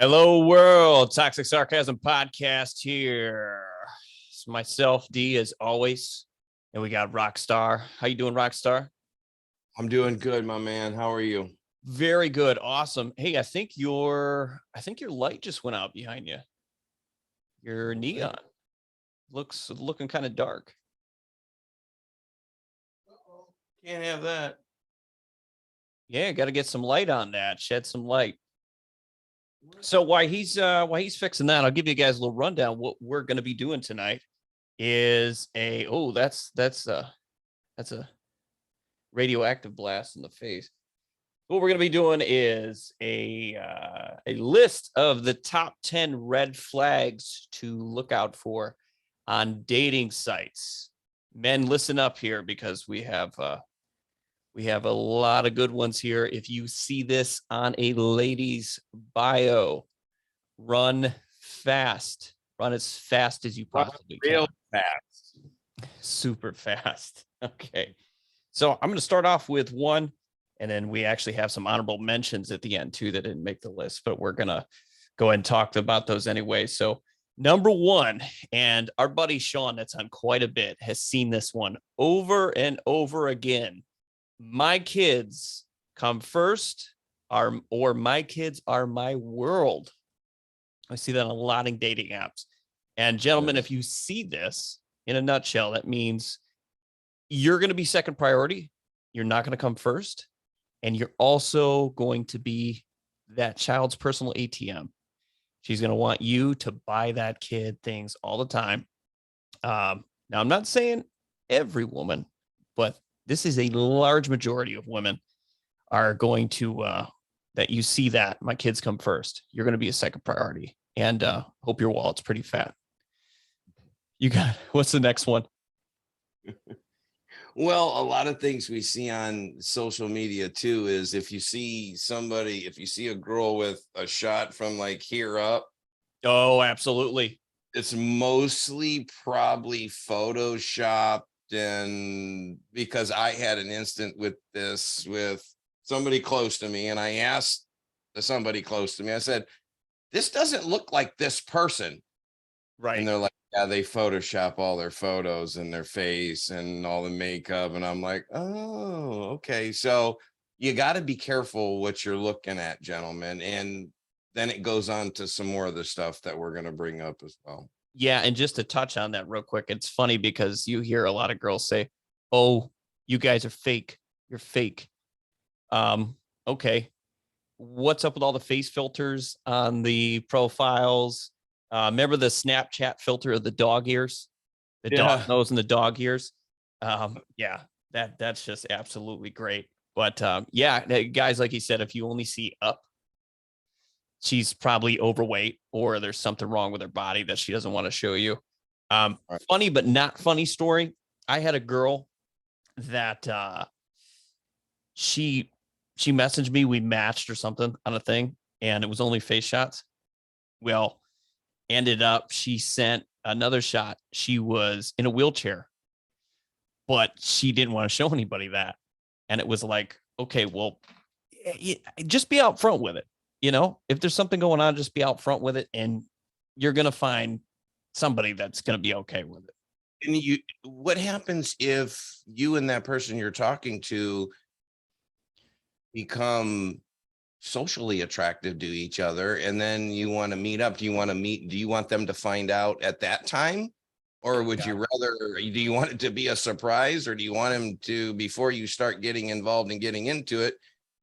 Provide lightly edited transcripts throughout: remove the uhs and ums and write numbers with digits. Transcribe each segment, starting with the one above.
Hello, world. Toxic Sarcasm Podcast here. It's myself, D, as always, and we got Rockstar. How you doing, Rockstar? I'm doing good, my man. How are you? Very good, awesome. Hey, I think your light just went out behind you. Your neon looking kind of dark. Can't have that. Yeah, got to get some light on that. Shed some light. So while he's fixing that, I'll give you guys a little rundown. What we're going to be doing tonight is that's a radioactive blast in the face. What we're going to be doing is a list of the top 10 red flags to look out for on dating sites. Men, listen up here because we have a lot of good ones here. If you see this on a lady's bio, run fast. Run as fast as you possibly can. Real fast. Super fast. Okay. So I'm going to start off with one, and then we actually have some honorable mentions at the end too that didn't make the list, but we're going to go ahead and talk about those anyway. So number one, and our buddy Sean, that's on quite a bit, has seen this one over and over again. My kids come first, or my kids are my world. I see that on a lot of dating apps. And gentlemen, if you see this in a nutshell, that means you're going to be second priority. You're not going to come first. And you're also going to be that child's personal ATM. She's going to want you to buy that kid things all the time. Now, I'm not saying every woman, but this is a large majority of women are going to, that you see that my kids come first. You're going to be a second priority, and hope your wallet's pretty fat. You got, what's the next one? Well, a lot of things we see on social media too is if you see a girl with a shot from like here up. Oh, absolutely. It's mostly probably photoshopped. And because I had an instant with this with somebody close to me, and I asked somebody close to me, I said, this doesn't look like this person. Right. And they're like, yeah, they Photoshop all their photos and their face and all the makeup. And I'm like, oh, okay. So you got to be careful what you're looking at, gentlemen. And then it goes on to some more of the stuff that we're going to bring up as well. Yeah, and just to touch on that real quick, it's funny because you hear a lot of girls say, "Oh, you guys are fake. You're fake." Okay. What's up with all the face filters on the profiles? Remember the Snapchat filter of the dog ears, the dog nose and the dog ears? Yeah, that's just absolutely great. But yeah, guys, like you said, if you only see up, she's probably overweight or there's something wrong with her body that she doesn't want to show you. Right. Funny, but not funny story. I had a girl that she messaged me. We matched or something on a thing, and it was only face shots. Well, ended up she sent another shot. She was in a wheelchair, but she didn't want to show anybody that. And it was like, okay, well, just be out front with it. You know, if there's something going on, just be out front with it, and you're going to find somebody that's going to be okay with it. And what happens if you and that person you're talking to become socially attractive to each other, and then you want to meet up? Do you want them to find out at that time? Or would you rather, do you want it to be a surprise, or do you want him to, before you start getting involved and getting into it,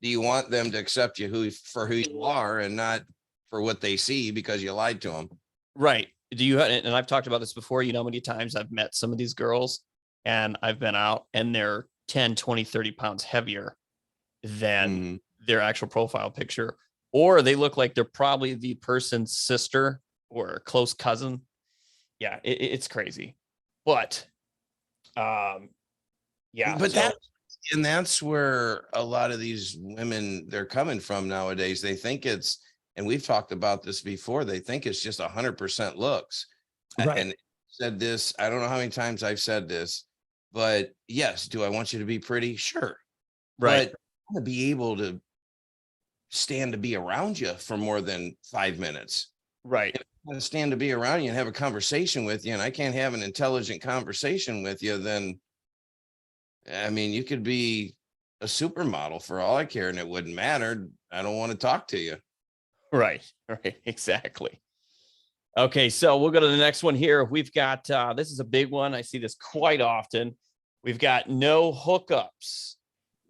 do you want them to accept you for who you are and not for what they see because you lied to them? Right. Do you, and I've talked about this before, you know, many times I've met some of these girls and I've been out and they're 10, 20, 30 pounds heavier than their actual profile picture, or they look like they're probably the person's sister or close cousin. Yeah, it's crazy. But, yeah. But that's where a lot of these women, they're coming from nowadays. They think it's, and we've talked about this before, they think it's just 100% looks. Right. And said this, I don't know how many times I've said this, but yes, do I want you to be pretty? Sure. Right. But I want to be able to stand to be around you for more than 5 minutes. Right. If I want to stand to be around you and have a conversation with you, and I can't have an intelligent conversation with you, then I mean, you could be a supermodel for all I care, and it wouldn't matter. I don't want to talk to you. Right. Right. Exactly. Okay. So we'll go to the next one here. We've got, this is a big one. I see this quite often. We've got no hookups.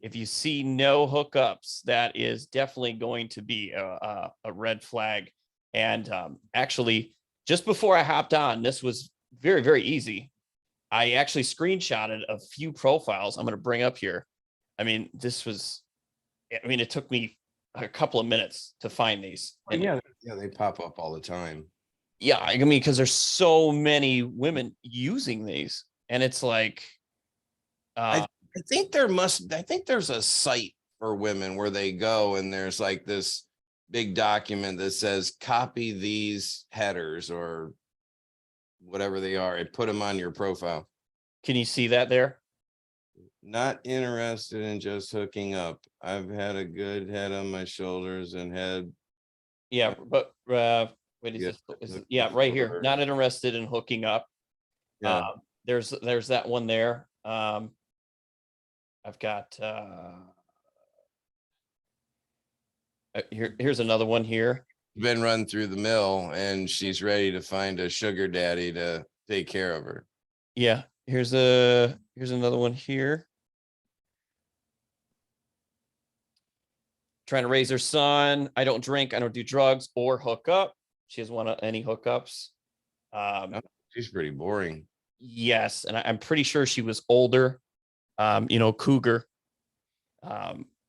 If you see no hookups, that is definitely going to be a red flag. And actually, just before I hopped on, this was very, very easy. I actually screenshotted a few profiles I'm going to bring up here. I mean, it took me a couple of minutes to find these. And Yeah, they pop up all the time. yeah, I mean, because there's so many women using these, and it's like, I think there's a site for women where they go and there's like this big document that says copy these headers or whatever they are and put them on your profile. can you see that there? Not interested in just hooking up. I've had a good head on my shoulders and had Yeah, but wait, yeah, right here. Not interested in hooking up. yeah. There's that one there. I've got here's another one here. Been run through the mill and she's ready to find a sugar daddy to take care of her. Yeah, here's another one here. Trying to raise her son. I don't drink, I don't do drugs or hook up. She doesn't want any hookups. She's pretty boring. Yes, and I'm pretty sure she was older. Cougar.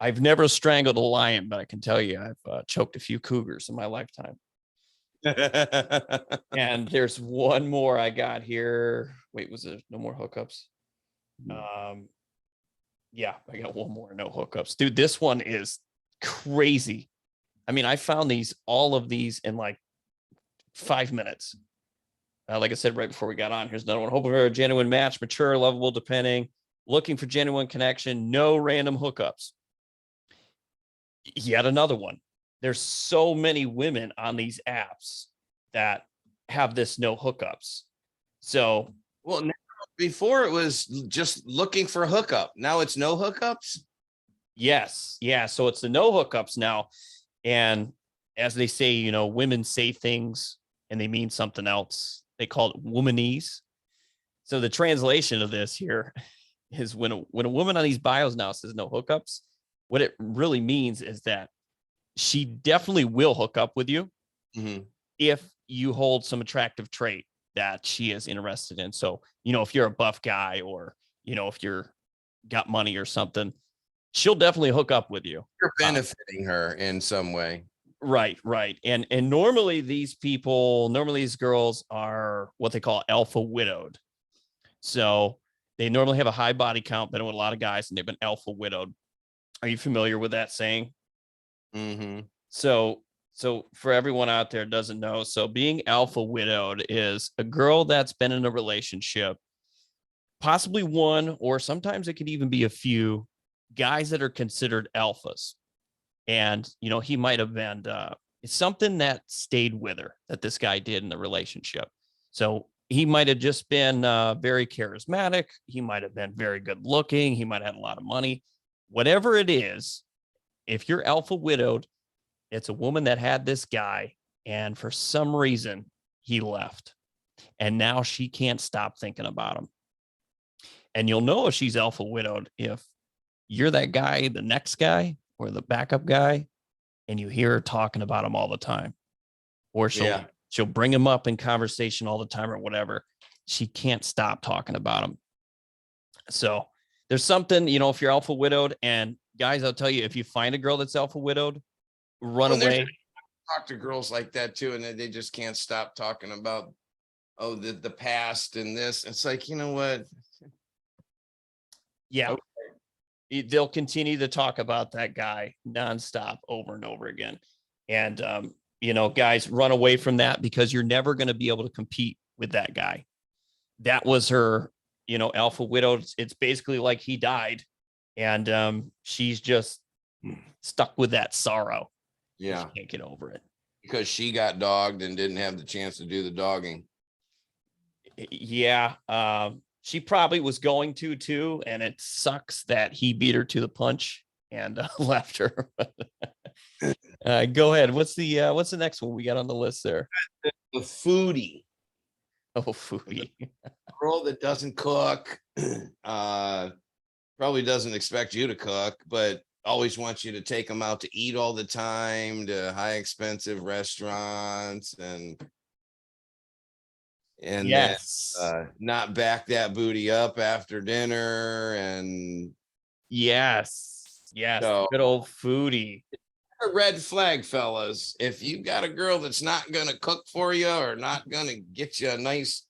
I've never strangled a lion, but I can tell you I've choked a few cougars in my lifetime. And there's one more I got here. Wait, was there no more hookups? Yeah, I got one more. No hookups. Dude, this one is crazy. I mean, I found all of these in like 5 minutes. Like I said, right before we got on, here's another one. Hoping for a genuine match, mature, lovable, depending, looking for genuine connection, no random hookups. Yet another one. There's so many women on these apps that have this no hookups. So, well, now, before it was just looking for a hookup. Now it's no hookups. Yes. Yeah. So it's the no hookups now. And as they say, women say things and they mean something else. They call it womanese. So the translation of this here is when a woman on these bios now says no hookups, what it really means is that she definitely will hook up with you if you hold some attractive trait that she is interested in. So, if you're a buff guy or, if you're got money or something, she'll definitely hook up with you. You're benefiting her in some way. Right. And normally these girls are what they call alpha widowed. So they normally have a high body count, been with a lot of guys, and they've been alpha widowed. Are you familiar with that saying? So for everyone out there doesn't know, so being alpha widowed is a girl that's been in a relationship, possibly one, or sometimes it could even be a few guys that are considered alphas. And, he might have been it's something that stayed with her that this guy did in the relationship. So he might have just been very charismatic. He might have been very good looking. He might have had a lot of money. Whatever it is, if you're alpha widowed, it's a woman that had this guy, and for some reason he left. And now she can't stop thinking about him. And you'll know if she's alpha widowed if you're that guy, the next guy, or the backup guy, and you hear her talking about him all the time. Or she'll bring him up in conversation all the time or whatever. She can't stop talking about him. So there's something, if you're alpha widowed, and guys, I'll tell you, if you find a girl that's alpha widowed, run away. Talk to girls like that too, and they just can't stop talking about the past and this. It's like, you know what? Yeah. Okay. They'll continue to talk about that guy nonstop over and over again. And guys, run away from that, because you're never going to be able to compete with that guy. That was her, alpha widow. It's basically like he died, and she's just stuck with that sorrow. Yeah. She can't get over it. Because she got dogged and didn't have the chance to do the dogging. Yeah. She probably was going to too. And it sucks that he beat her to the punch and left her. Go ahead. What's the next one we got on the list there? The foodie. Oh, foodie. Girl that doesn't cook, probably doesn't expect you to cook, but always wants you to take them out to eat all the time, to high expensive restaurants, and Yes. then not back that booty up after dinner. And Yes. so, Good old foodie. a red flag, fellas. If you got a girl that's not gonna cook for you or not gonna get you a nice,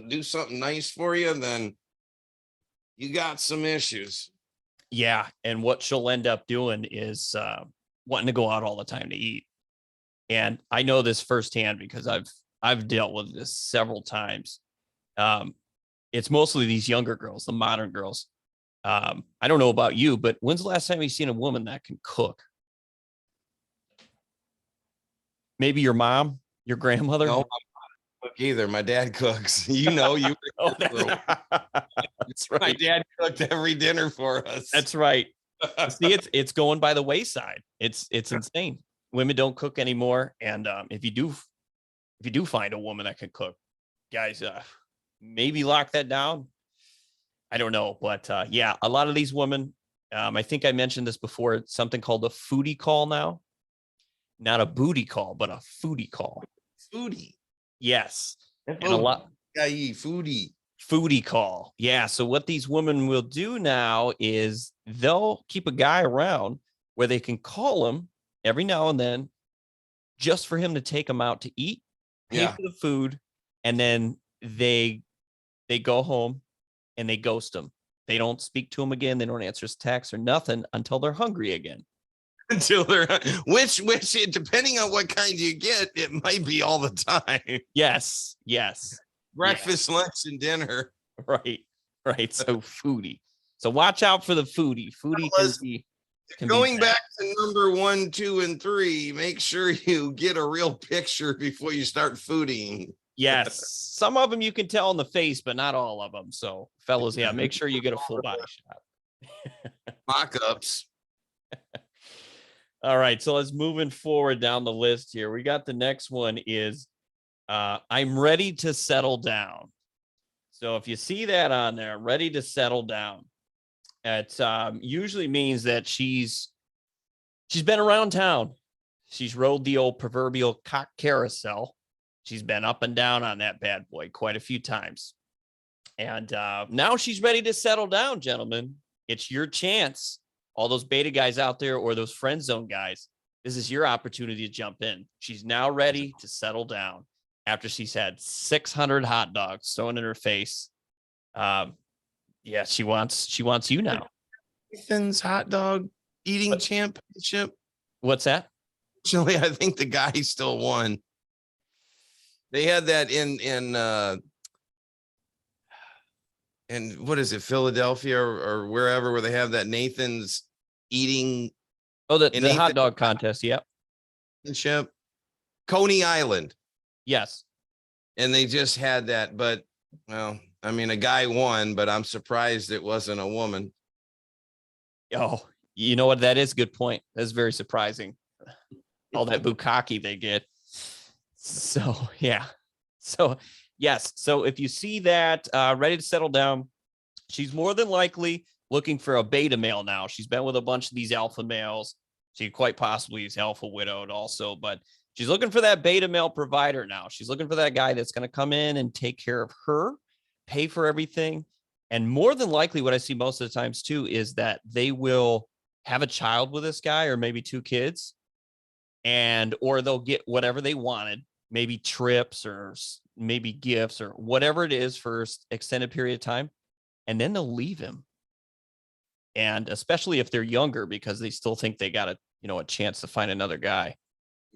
do something nice for you, then you got some issues. Yeah. And what she'll end up doing is wanting to go out all the time to eat. And I know this firsthand because I've dealt with this several times. It's mostly these younger girls, the modern girls. I don't know about you, but when's the last time you've seen a woman that can cook? Maybe your mom, your grandmother. No, cook either. My dad cooks. You know, you. Oh, that's right. My dad cooked every dinner for us. That's right. See, it's going by the wayside. It's insane. Women don't cook anymore, and if you do find a woman that can cook, guys, maybe lock that down. I don't know, but yeah, a lot of these women. I think I mentioned this before. It's something called a foodie call now. Not a booty call, but a foodie call. Foodie. Yes. And a lot. Foodie call. Yeah. So what these women will do now is they'll keep a guy around where they can call him every now and then just for him to take them out to eat, pay for the food, and then they go home and they ghost him. They don't speak to him again. They don't answer his texts or nothing until they're hungry again. Until they're which depending on what kind you get, it might be all the time. Yes. Breakfast, lunch, and dinner. Right. So foodie. So watch out for the foodie. Foodie can going back to number 1, 2, and 3. Make sure you get a real picture before you start foodieing. Yes, some of them you can tell in the face, but not all of them. So, fellas, yeah, make sure you get a full body shot. Mock-ups. All right, so let's moving forward down the list here. We got the next one is I'm ready to settle down. So if you see that on there, ready to settle down, it usually means that she's been around town. She's rode the old proverbial cock carousel. She's been up and down on that bad boy quite a few times. And now she's ready to settle down, gentlemen. It's your chance. All those beta guys out there or those friend zone guys, this is your opportunity to jump in. She's now ready to settle down after she's had 600 hot dogs thrown in her face. Yeah, she wants you now. Ethan's hot dog eating championship. What's that? Actually, I think the guy still won. They had that in what is it, Philadelphia or wherever, where they have that Nathan's eating. Oh, the hot dog contest. Yep. Coney Island. Yes. And they just had that, but well, I mean, a guy won, but I'm surprised it wasn't a woman. Oh, you know what? That is a good point. That's very surprising. All that bukkake they get. So, yeah. So, yes. So if you see that ready to settle down, she's more than likely looking for a beta male now. She's been with a bunch of these alpha males. She quite possibly is alpha widowed also, but she's looking for that beta male provider now. She's looking for that guy that's going to come in and take care of her, pay for everything. And more than likely, what I see most of the times too, is that they will have a child with this guy or maybe 2 kids, or they'll get whatever they wanted, maybe trips or maybe gifts or whatever it is for an extended period of time. And then they'll leave him. And especially if they're younger, because they still think they got a chance to find another guy.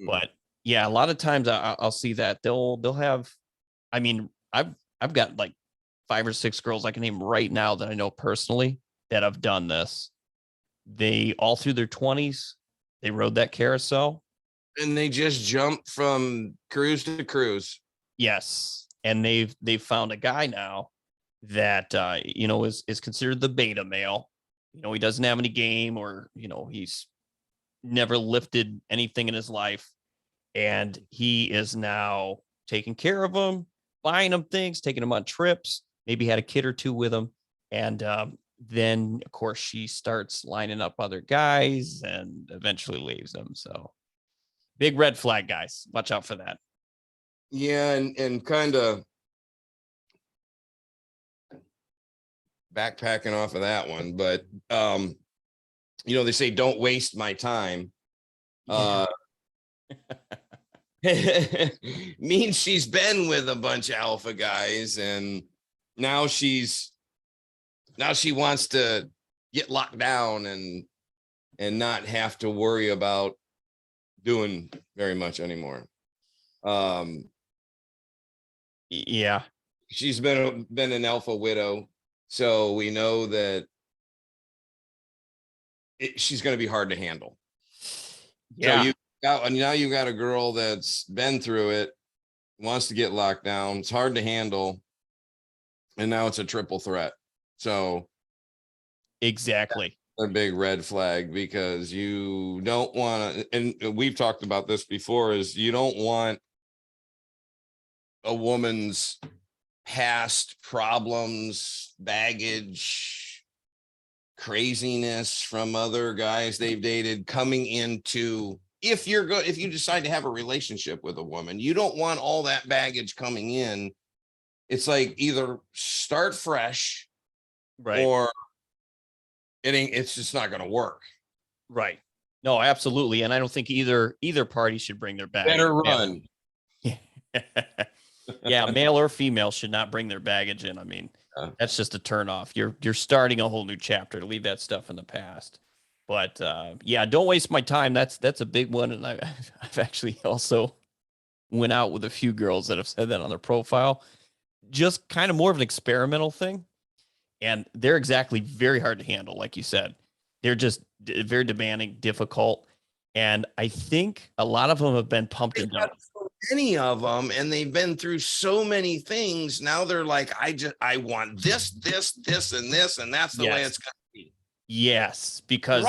But yeah, a lot of times I'll see that they'll have, I mean, I've got like 5 or 6 girls I can name right now that I know personally that have done this. They all through their 20s, they rode that carousel. And they just jump from cruise to cruise. Yes. And they've found a guy now that is considered the beta male. He doesn't have any game, or he's never lifted anything in his life. And he is now taking care of them, buying them things, taking them on trips, maybe had a kid or two with him. And then, of course, she starts lining up other guys and eventually leaves them. So big red flag, guys. Watch out for that. Yeah, and kind of backpacking off of that one, but they say don't waste my time. Means she's been with a bunch of alpha guys, and now she wants to get locked down and not have to worry about doing very much anymore. Yeah, she's been an alpha widow, so we know that she's going to be hard to handle. Yeah. So now you got a girl that's been through it, wants to get locked down. It's hard to handle, and now it's a triple threat. So exactly. A big red flag, because you don't want to, and we've talked about this before, is you don't want a woman's past problems, baggage, craziness from other guys they've dated coming into, if you decide to have a relationship with a woman, you don't want all that baggage coming in. It's like either start fresh, right, or it's just not going to work. Right. No, absolutely. And I don't think either party should bring their baggage. Better run. Yeah, male or female should not bring their baggage in. I mean, that's just a turn off. You're starting a whole new chapter. Leave that stuff in the past. But yeah, don't waste my time. That's a big one. And I've actually also went out with a few girls that have said that on their profile. Just kind of more of an experimental thing. And they're exactly very hard to handle, like you said. They're just very demanding, difficult. And I think a lot of them have been pumped and dumped. So many of them, and they've been through so many things. Now they're like, I want this, and this, and that's the way it's going to be. Yes, because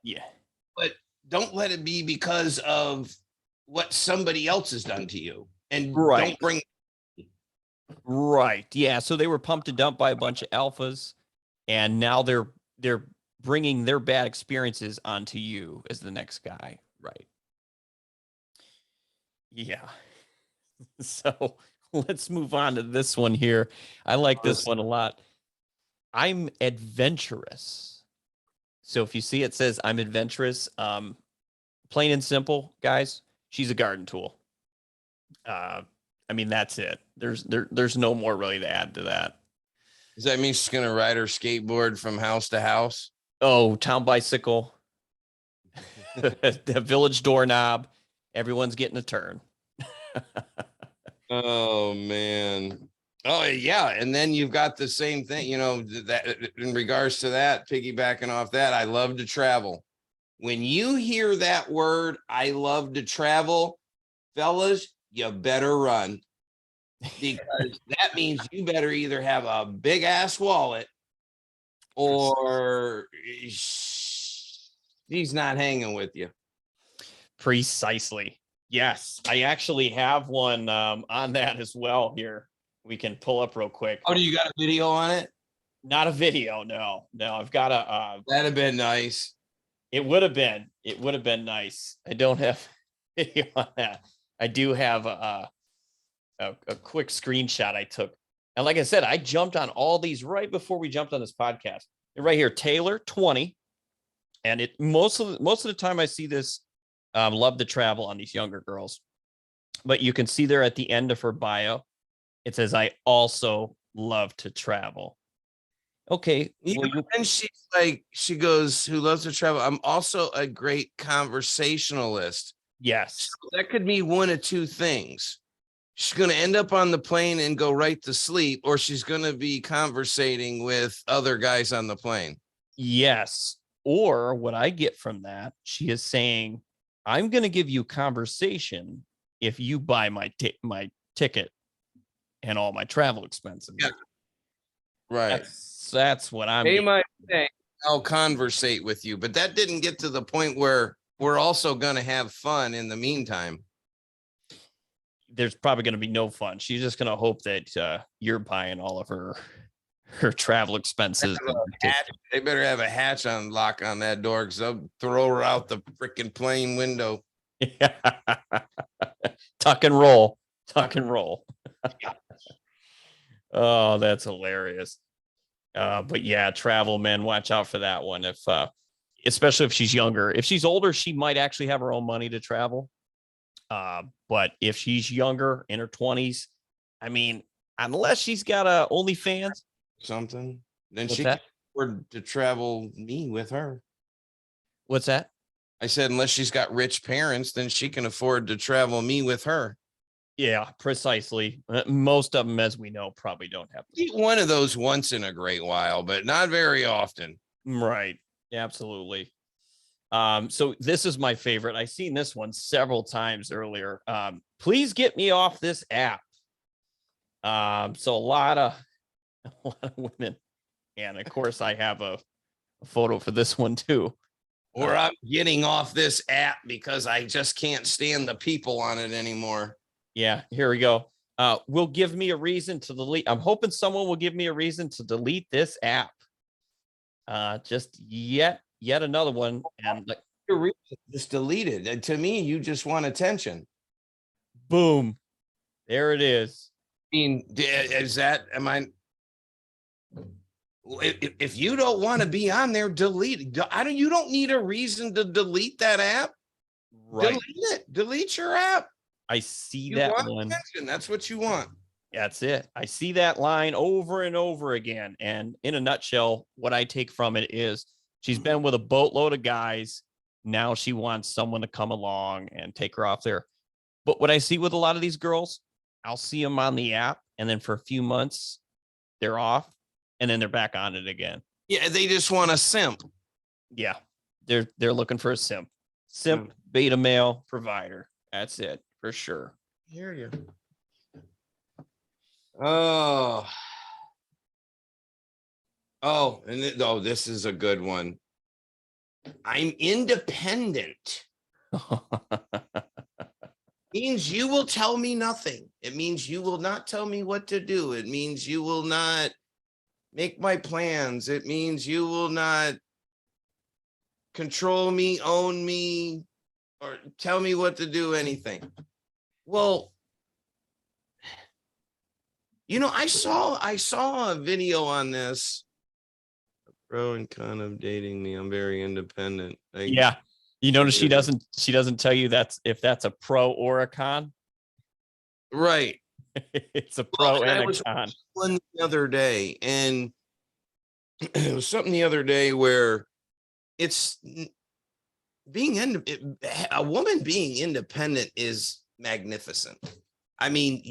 yeah. But don't let it be because of what somebody else has done to you. And don't bring. Right. Yeah. So they were pumped and dumped by a bunch of alphas, and now they're bringing their bad experiences onto you as the next guy. Right. Yeah. So let's move on to this one here. I like this one a lot. I'm adventurous. So if you see it says I'm adventurous, plain and simple, guys, she's a garden tool. I mean, that's it. There's no more really to add to that. Does that mean she's gonna ride her skateboard from house to house? Oh, town bicycle, the village doorknob. Everyone's getting a turn. Oh man. Oh yeah, and then you've got the same thing. That in regards to that, piggybacking off that, I love to travel. When you hear that word, I love to travel, fellas, you better run, because that means you better either have a big ass wallet, or she's not hanging with you. Precisely. Yes, I actually have one on that as well here. We can pull up real quick. Oh, do you got a video on it? Not a video, no. I've got a. That'd have been nice. It would have been. It would have been nice. I don't have video on that. I do have a quick screenshot I took. And like I said, I jumped on all these right before we jumped on this podcast. And right here, Taylor 20. And it most of the time I see this, love to travel on these younger girls. But you can see there at the end of her bio, it says, I also love to travel. Okay. Well, and she's like, she goes, who loves to travel. I'm also a great conversationalist. Yes. So that could mean one of two things. She's going to end up on the plane and go right to sleep, or she's going to be conversating with other guys on the plane. Yes. Or what I get from that, she is saying, I'm going to give you conversation if you buy my ticket and all my travel expenses. Yeah. Right. That's what I'm. They might say, I'll conversate with you, but that didn't get to the point where we're also going to have fun in the meantime. There's probably going to be no fun. She's just going to hope that you're buying all of her travel expenses. They better have a hatch on lock on that door because they'll throw her out the freaking plane window. Yeah. Tuck and roll. Oh, that's hilarious. But yeah, travel, man, watch out for that one. If especially if she's younger. If she's older, she might actually have her own money to travel. But if she's younger, in her 20s, I mean, unless she's got a OnlyFans, something, then What's she that? can afford to travel me with her. What's that? I said, unless she's got rich parents, then she can afford to travel me with her. Yeah, precisely. Most of them, as we know, probably don't have. Eat one of those once in a great while, but not very often. Right. Absolutely. So this is my favorite. I've seen this one several times earlier. Please get me off this app. So a lot of women, and of course I have a photo for this one too. Or I'm getting off this app because I just can't stand the people on it anymore. Yeah, here we go. Will give me a reason to delete. I'm hoping someone will give me a reason to delete this app. Just yet another one. And like, just delete it. And to me, you just want attention. Boom. There it is. I mean, is that, am I, if you don't want to be on there, delete it. You don't need a reason to delete that app. Right. Delete it. Delete your app. I see You that want one. attention. That's what you want. That's it. I see that line over and over again. And in a nutshell, what I take from it is she's been with a boatload of guys. Now she wants someone to come along and take her off there. But what I see with a lot of these girls, I'll see them on the app, and then for a few months, they're off, and then they're back on it again. Yeah, they just want a simp. Yeah, they're looking for a simp. Simp, beta male provider. That's it for sure. Hear you. Oh, and this is a good one. I'm independent. Means you will tell me nothing. It means you will not tell me what to do. It means you will not make my plans. It means you will not control me, own me, or tell me what to do, anything. Well, you know, I saw a video on this. Pro and con of dating me. I'm very independent. Yeah. You notice she doesn't tell you if that's a pro or a con. Right. It's a pro and a con. One the other day, and it was something the other day where it's a woman being independent is magnificent. I mean,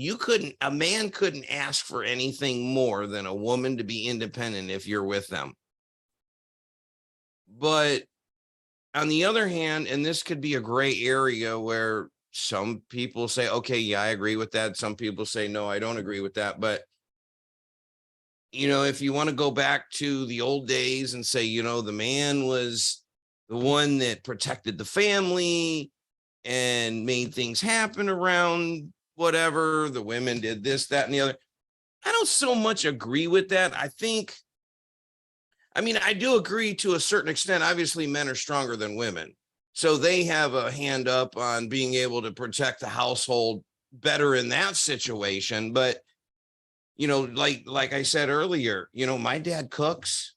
a man couldn't ask for anything more than a woman to be independent if you're with them. But on the other hand, and this could be a gray area where some people say, okay, yeah, I agree with that. Some people say, no, I don't agree with that. But, you know, if you want to go back to the old days and say, you know, the man was the one that protected the family and made things happen around whatever, the women did this, that, and the other. I don't so much agree with that. I do agree to a certain extent. Obviously, men are stronger than women, so they have a hand up on being able to protect the household better in that situation. But, you know, like I said earlier, you know, my dad cooks.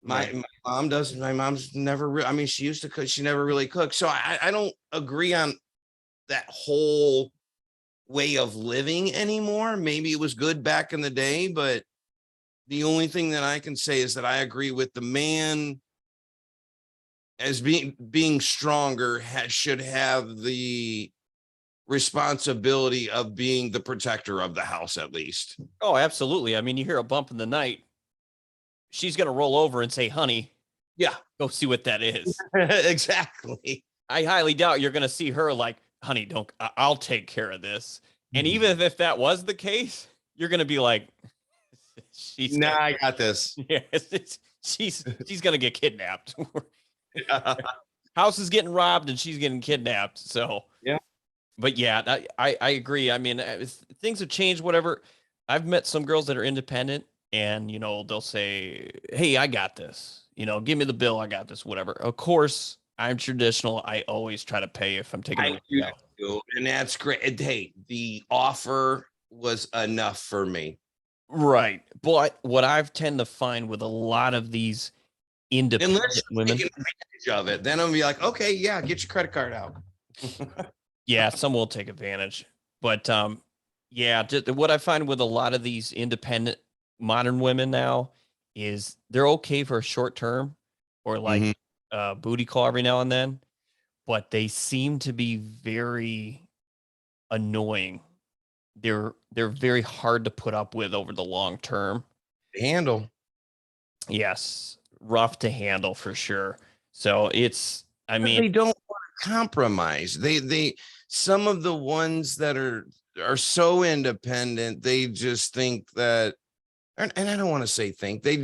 My mom doesn't. My mom's never. She used to cook. She never really cooked. So I don't agree on that whole way of living anymore. Maybe it was good back in the day, but the only thing that I can say is that I agree with the man as being stronger should have the responsibility of being the protector of the house, at least. Oh, absolutely. I mean, you hear a bump in the night, she's going to roll over and say, honey, yeah, go see what that is. Exactly. I highly doubt you're going to see her like, honey, don't, I'll take care of this. And even if that was the case, you're going to be like, she's Nah, got, I got this. yeah, she's going to get kidnapped. Yeah. House is getting robbed and she's getting kidnapped. So, Yeah. but yeah, I agree. I mean, things have changed, whatever. I've met some girls that are independent and, they'll say, hey, I got this, give me the bill. I got this, whatever. Of course, I'm traditional. I always try to pay if I'm taking a I week do out. too, and that's great. Hey, the offer was enough for me. Right. But what I've tend to find with a lot of these Unless independent you're women, taking advantage of it, then I'll be like, okay, yeah, get your credit card out. yeah, some will take advantage. But yeah, what I find with a lot of these independent modern women now is they're okay for a short term or like Mhm. booty call every now and then, but they seem to be very annoying. They're very hard to put up with over the long term. Handle. Yes, rough to handle for sure. So I mean, They don't want to compromise. Some of the ones that are so independent, they just think that, and I don't want to say think, they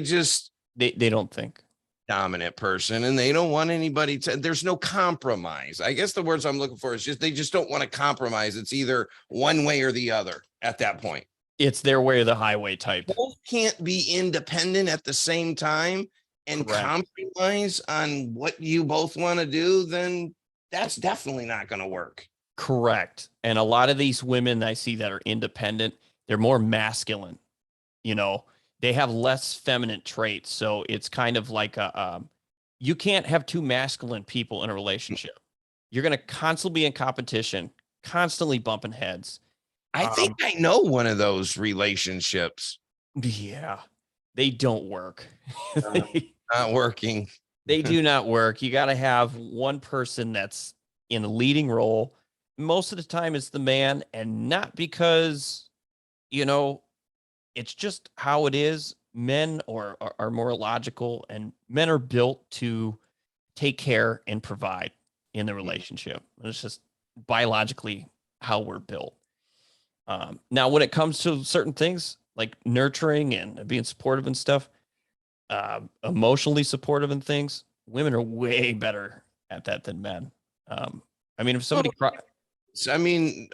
just they don't think. dominant person, and they don't want anybody to, there's no compromise. I guess the words I'm looking for is just, they just don't want to compromise. It's either one way or the other at that point. It's their way or the highway type. Both can't be independent at the same time and Correct. compromise on what you both want to do, then that's definitely not going to work. Correct. And a lot of these women I see that are independent, they're more masculine. You know, they have less feminine traits. So it's kind of like you can't have two masculine people in a relationship. You're going to constantly be in competition, constantly bumping heads. I think I know one of those relationships. Yeah, they don't work. Not working. They do not work. You got to have one person that's in a leading role. Most of the time, it's the man, and not because, you know, it's just how it is. Men are more logical, and men are built to take care and provide in the relationship. It's just biologically how we're built. Now, when it comes to certain things like nurturing and being supportive and stuff, emotionally supportive and things, women are way better at that than men. I mean, if somebody I mean,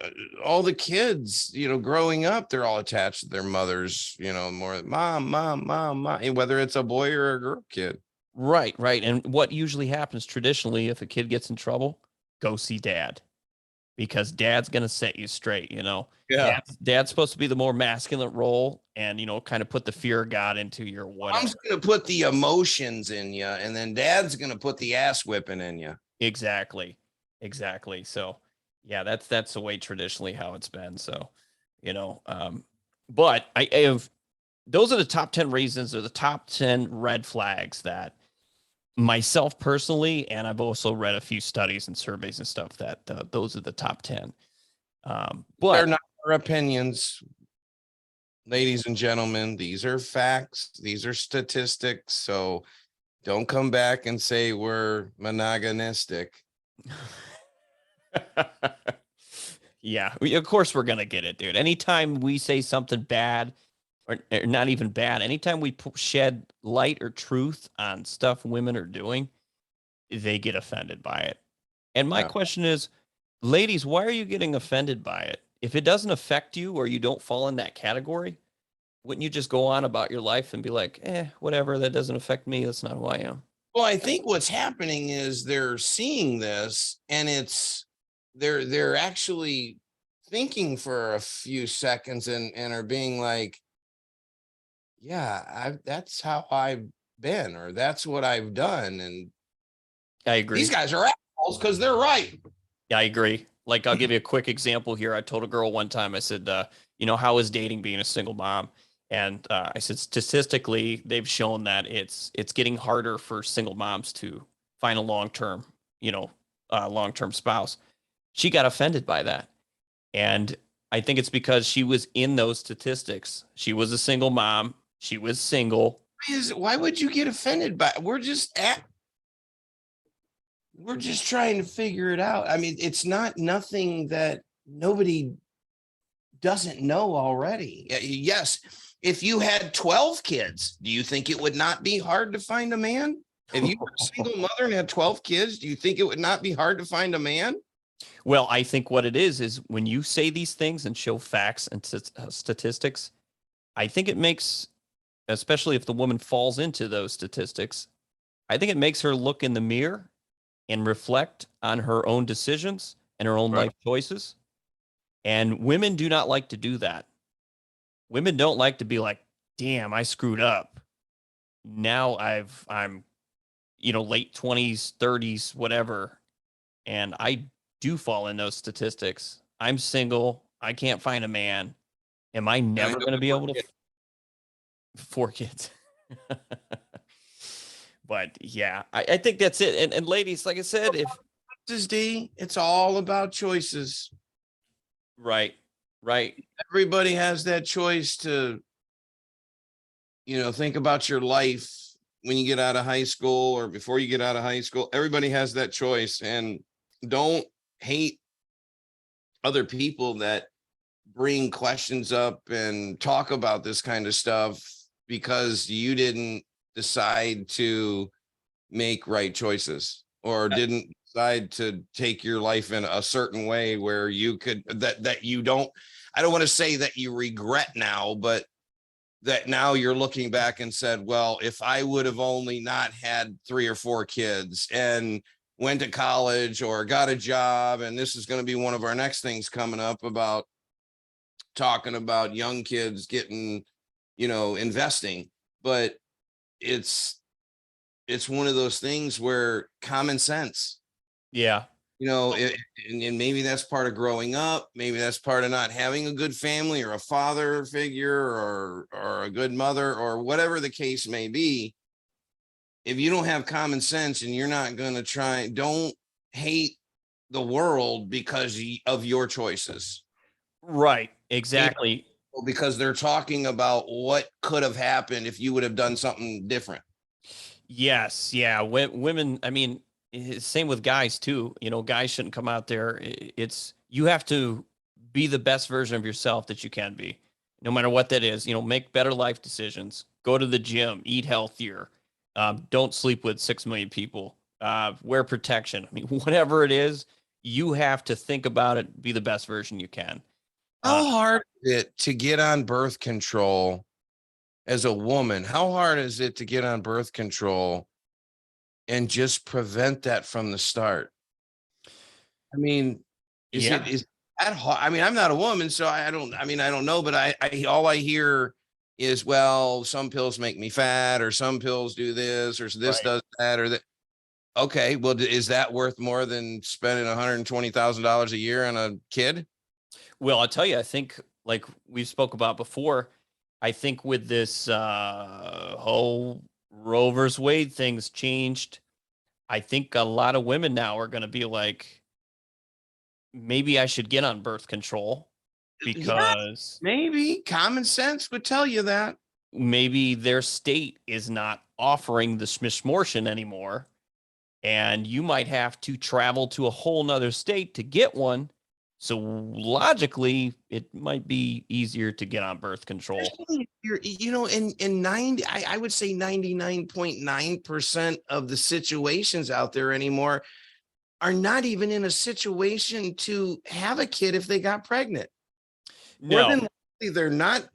all the kids, growing up, they're all attached to their mothers, more mom, mom, mom, mom, whether it's a boy or a girl kid. right, right. And what usually happens traditionally, if a kid gets in trouble, go see dad because dad's going to set you straight. Yeah. Dad's supposed to be the more masculine role and, kind of put the fear of God into your whatever. Mom's going to put the emotions in you, and then dad's going to put the ass whipping in you. Exactly. Exactly. So, yeah, that's the way traditionally how it's been. So, but I have those are the top 10 reasons or the top 10 red flags that myself personally, and I've also read a few studies and surveys and stuff that those are the top 10. They're But not our opinions, ladies and gentlemen. These are facts. These are statistics. So don't come back and say we're monoganistic. yeah, of course we're gonna get it, dude. Anytime we say something bad or not even bad, anytime we shed light or truth on stuff women are doing, they get offended by it. And my question is, ladies, why are you getting offended by it? If it doesn't affect you or you don't fall in that category, wouldn't you just go on about your life and be like, whatever, that doesn't affect me. That's not who I am. Well, I think what's happening is they're seeing this, and they're actually thinking for a few seconds and are being like, yeah, that's how I've been, or that's what I've done. And I agree. these guys are assholes because they're right. Yeah, I agree. Like, I'll give you a quick example here. I told a girl one time, I said, how is dating being a single mom? And I said, statistically, they've shown that it's getting harder for single moms to find a long-term, long-term spouse. She got offended by that. And I think it's because she was in those statistics. She was a single mom. She was single. Why would you get offended by? We're just we're just trying to figure it out. I mean, it's not nothing that nobody doesn't know already. Yes, if you had 12 kids, do you think it would not be hard to find a man? If you were a single mother and had 12 kids, do you think it would not be hard to find a man? Well, I think what it is when you say these things and show facts and statistics, I think it makes, especially if the woman falls into those statistics, I think it makes her look in the mirror and reflect on her own decisions and her own Right. life choices. And women do not like to do that. Women don't like to be like, damn, I screwed up. Now I'm, late 20s, 30s, whatever. And I do fall in those statistics. I'm single. I can't find a man. Am I never going to be able to? 4 kids. But yeah, I think that's it. And ladies, like I said, if It's all about choices. right, Everybody has that choice to, think about your life when you get out of high school or before you get out of high school. Everybody has that choice, and don't hate other people that bring questions up and talk about this kind of stuff because you didn't decide to make right choices or didn't decide to take your life in a certain way where you could that you don't, I don't want to say that you regret now, but that now you're looking back and said, well, if I would have only not had 3 or 4 kids and went to college or got a job. And this is going to be one of our next things coming up about talking about young kids getting, investing. But it's one of those things where common sense, yeah, and maybe that's part of growing up. Maybe that's part of not having a good family or a father figure or a good mother or whatever the case may be. If you don't have common sense and you're not going to try, don't hate the world because of your choices. right, exactly. Because they're talking about what could have happened if you would have done something different. Yes, yeah. Women, I mean, same with guys too. Guys shouldn't come out there. It's you have to be the best version of yourself that you can be, no matter what that is. Make better life decisions. Go to the gym. Eat healthier. Don't sleep with 6 million people. Wear protection. I mean, whatever it is, you have to think about it. Be the best version you can. How hard is it to get on birth control as a woman? How hard is it to get on birth control and just prevent that from the start? I mean, is that hard? I mean, I'm not a woman, so I don't know, but I all I hear is, well, some pills make me fat, or some pills do this, or this does that, or that. Okay, well, is that worth more than spending $120,000 a year on a kid? Well, I'll tell you, I think like we spoke about before, I think with this whole Roe versus Wade things changed. I think a lot of women now are going to be like, maybe I should get on birth control because Maybe common sense would tell you that. maybe their state is not offering the smishmortion anymore. And you might have to travel to a whole nother state to get one. So logically, it might be easier to get on birth control. In 90, I would say 99.9% of the situations out there anymore are not even in a situation to have a kid if they got pregnant. More than likely, they're not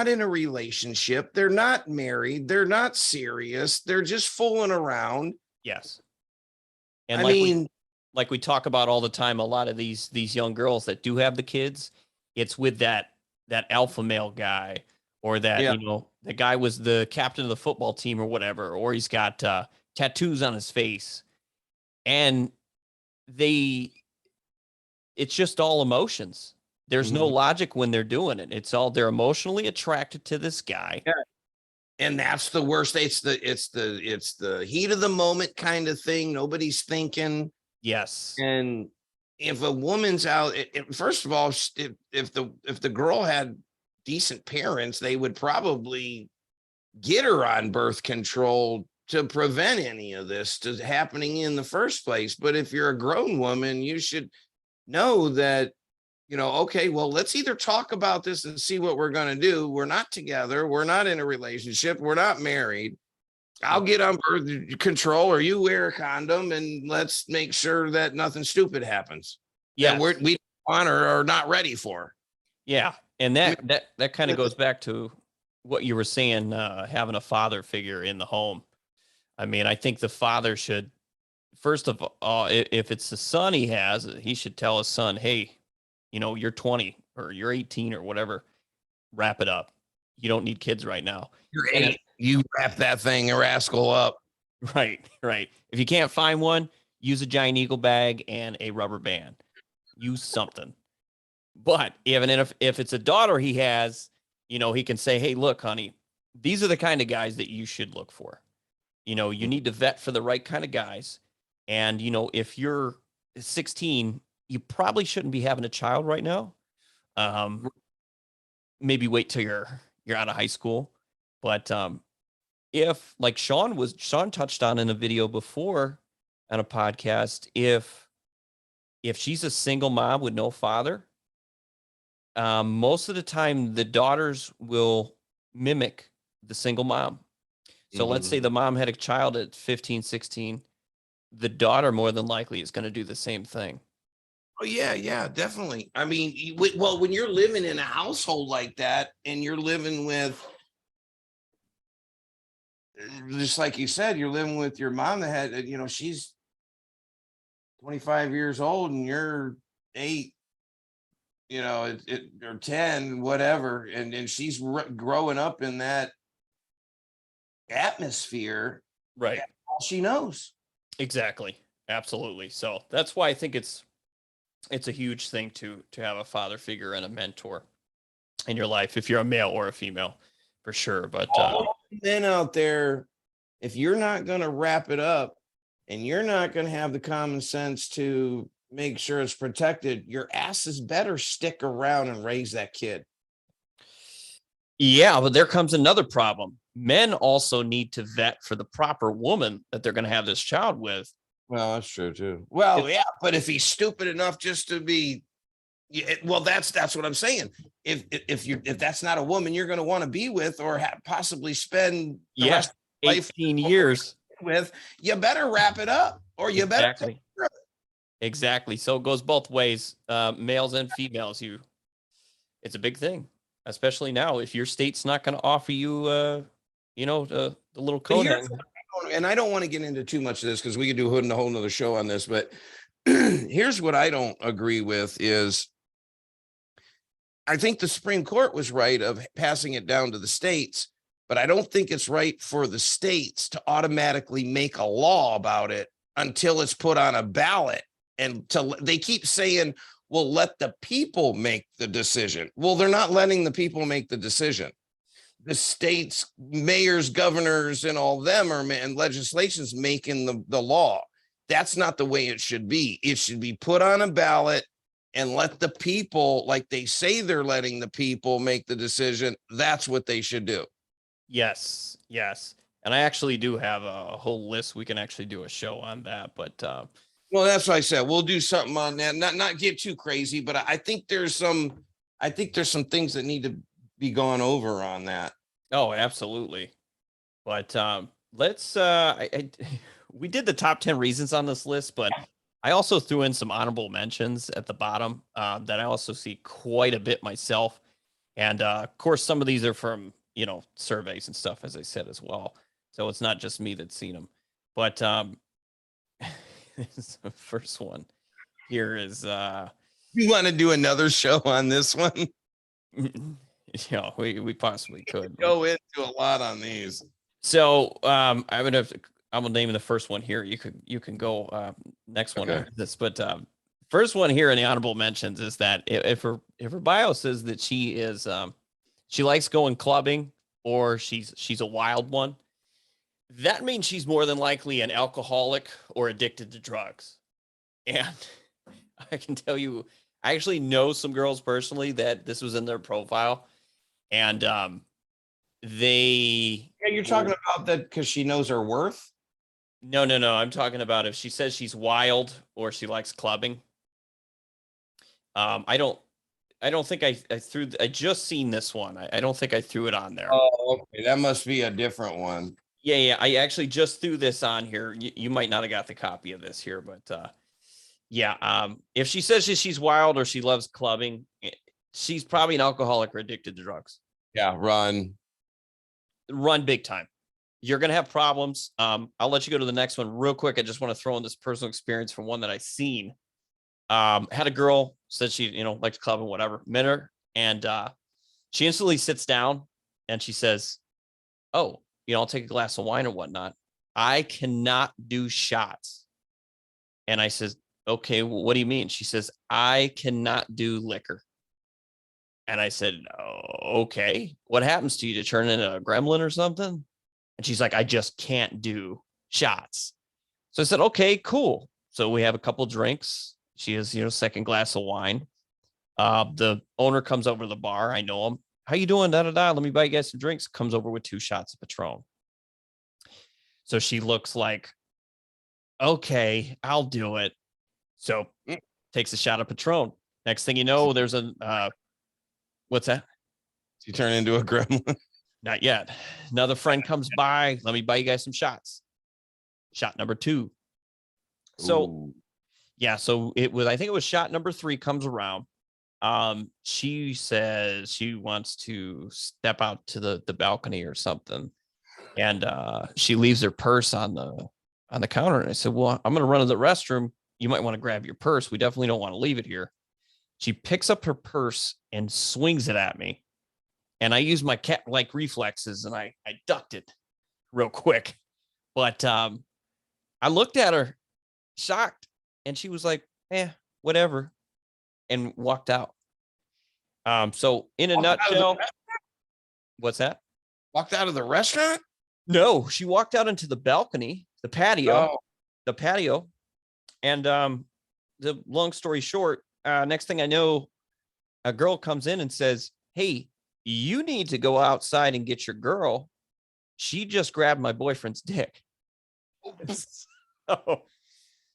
in a relationship. They're not married. They're not serious. They're just fooling around. Yes. And like we talk about all the time, a lot of these young girls that do have the kids, it's with that alpha male guy, or that, the guy was the captain of the football team or whatever, or he's got tattoos on his face. And it's just all emotions. There's no logic when they're doing it. They're emotionally attracted to this guy. Yeah. And that's the worst. It's the heat of the moment kind of thing. Nobody's thinking. Yes. And if a woman's out, first of all, if the girl had decent parents, they would probably get her on birth control to prevent any of this to happening in the first place. But if you're a grown woman, you should know that, okay, well, let's either talk about this and see what we're going to do. We're not together. We're not in a relationship. We're not married. I'll get on birth control, or you wear a condom, and let's make sure that nothing stupid happens. Yeah. That we want or are not ready for. Yeah. And that kind of goes back to what you were saying, having a father figure in the home. I mean, I think the father should, first of all, if it's the son he should tell his son, hey, you're 20 or you're 18 or whatever, wrap it up. You don't need kids right now. You're 8. You wrap that thing, a rascal, up. Right. If you can't find one, use a giant eagle bag and a rubber band. Use something. But even if it's a daughter he has, he can say, hey, look, honey, these are the kind of guys that you should look for. You need to vet for the right kind of guys. And, if you're 16, you probably shouldn't be having a child right now. Maybe wait till you're out of high school. But if, like Sean touched on in a video before on a podcast, if she's a single mom with no father, most of the time the daughters will mimic the single mom. So let's say the mom had a child at 15, 16, the daughter more than likely is going to do the same thing. Oh, yeah, definitely. I mean, well, when you're living in a household like that and you're living with, just like you said, you're living with your mom that had, she's 25 years old and you're 8, or 10, whatever. And she's growing up in that atmosphere. Right. All she knows. Exactly. Absolutely. So that's why I think it's a huge thing to have a father figure and a mentor in your life, if you're a male or a female, for sure. But men out there, if you're not going to wrap it up and you're not going to have the common sense to make sure it's protected, your asses better stick around and raise that kid. Yeah, but there comes another problem. Men also need to vet for the proper woman that they're going to have this child with. Well, that's true too. Well, yeah, but if he's stupid enough just to be, well, that's what I'm saying. If that's not a woman you're going to want to be with or possibly spend the rest of your life 18 years with, you better wrap it up, or you better take care of it. Exactly. So it goes both ways, males and females. It's a big thing, especially now. If your state's not going to offer you, the little code. And I don't want to get into too much of this because we could do a whole nother show on this, but here's what I don't agree with is I think the Supreme Court was right of passing it down to the states, but I don't think it's right for the states to automatically make a law about it until it's put on a ballot. And they keep saying, well, let the people make the decision. Well, they're not letting the people make the decision. The states, mayors, governors, and all of them and legislation's making the law. That's not the way it should be. It should be put on a ballot and let the people, like they say they're letting the people make the decision. That's what they should do. Yes. And I actually do have a whole list. We can actually do a show on that, but well, that's what I said. We'll do something on that. Not get too crazy, but I think there's some things that need to be gone over on that. Oh, absolutely. But let's we did the top 10 reasons on this list, but I also threw in some honorable mentions at the bottom that I also see quite a bit myself. And of course, some of these are from, surveys and stuff, as I said, as well. So it's not just me that's seen them. But the first one here is you want to do another show on this one? We possibly could go into a lot on these. So I'm gonna name the first one here. You can go next one on this, but first one here in the honorable mentions is that if her bio says that she is she likes going clubbing or she's a wild one, that means she's more than likely an alcoholic or addicted to drugs. And I can tell you, I actually know some girls personally that this was in their profile, and they Yeah, you're talking about that because she knows her worth. no, I'm talking about if she says she's wild or she likes clubbing. I don't think I threw. I just seen this one. I don't think I threw it on there. Oh, okay. That must be a different one. Yeah. I actually just threw this on here. You might not have got the copy of this here, but yeah. If she says she's wild or she loves clubbing, she's probably an alcoholic or addicted to drugs. Yeah, run. Run big time. You're gonna have problems. I'll let you go to the next one real quick. I just want to throw in this personal experience from one that I seen. Had a girl said she, likes club and whatever, met her, and she instantly sits down and she says, "Oh, I'll take a glass of wine or whatnot. I cannot do shots." And I says, "Okay, well, what do you mean?" She says, "I cannot do liquor." And I said, "Oh, okay. What happens to you, to turn into a gremlin or something?" And she's like, "I just can't do shots." So I said, "Okay, cool." So we have a couple drinks. She has, second glass of wine. The owner comes over to the bar. I know him. "How you doing? Da da da. Let me buy you guys some drinks." Comes over with 2 shots of Patron. So she looks like, "Okay, I'll do it." So takes a shot of Patron. Next thing you know, there's a what's that? She turned into a gremlin. Not yet. Another friend comes by. "Let me buy you guys some shots." Shot number 2. So Ooh. yeah, so I think it was shot number 3 comes around. She says she wants to step out to the balcony or something. And she leaves her purse on the counter. And I said, "Well, I'm gonna run to the restroom. You might want to grab your purse. We definitely don't want to leave it here." She picks up her purse and swings it at me. And I used my cat like reflexes and I ducked it real quick. But I looked at her shocked, and she was like, whatever, and walked out. So in a nutshell, what's that? Walked out of the restaurant? No, she walked out into the balcony, the patio, and the long story short, next thing I know, a girl comes in and says, "Hey, you need to go outside and get your girl. She just grabbed my boyfriend's dick."